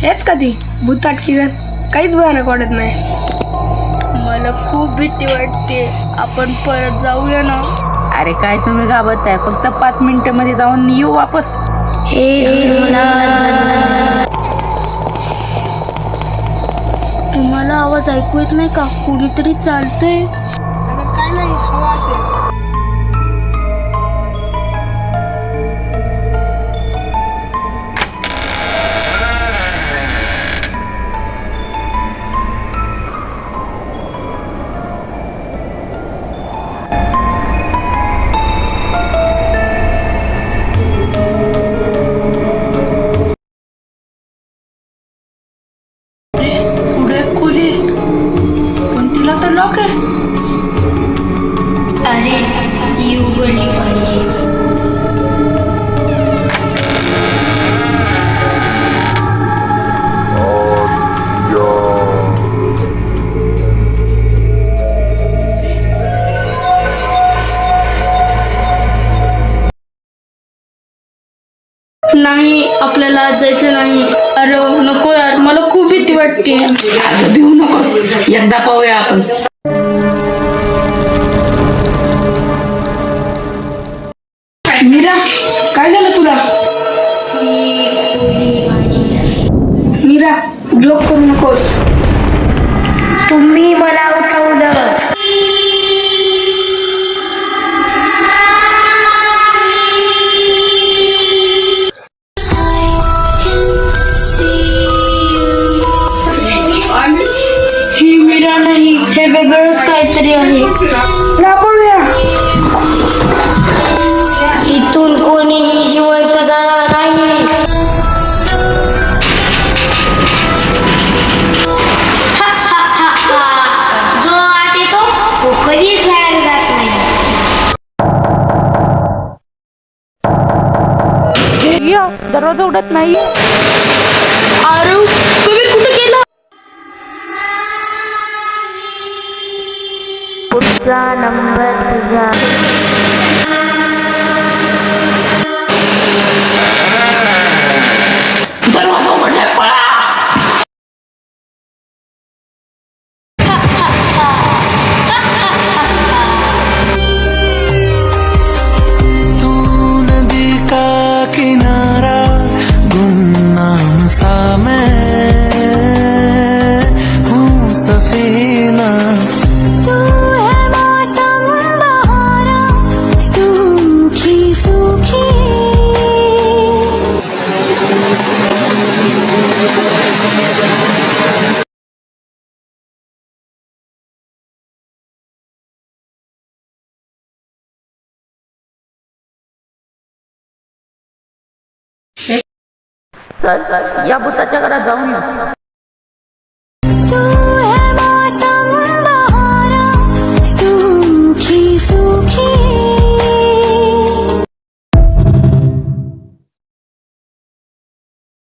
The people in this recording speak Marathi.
हेच कधी भूताटकी जर काहीच भयानक वाटत नाही. मला खूप भीती वाटते. आपण परत जाऊया ना. अरे काय तुम्ही घाबरताय? फक्त 5 मिनिटांमध्ये जाऊन येऊ वापस. तुम्हाला आवाज ऐकू येत नाही का? कुणीतरी चालतंय. अगं काय नाही, हवा असेल. पुढे खोली पण तिला तर लॉक आहे. अरे ती उघडली पाहिजे. नाही, आपल्याला आज जायचं नाही. अरे नको यार, मला खूप भीती वाटते. अगं भिवू नकोस, एकदा पाहूया आपण. मीरा, काय झालं तुला? मीरा, जोक करू नकोस. तुम्ही मला उठवलं. ही मीरा नाही, हे वेगळंच काहीतरी आहे. पळूया. इथून कोणीही जिवंत जाणार नाही. जो आत येतो तो कधीच बाहेर जात नाही. दरवाजा उडत नाही. अरे तुम्ही कुठे गेला? पुढचा नंबर तुझा. दरवाजा उघडलाय, पळा. किनारा गुमनाम सा मैं हूँ सफीना. तू है मौसम बहारा, सूखी सूखी. चल चल, या भूताच्या घरात जाऊन येऊ.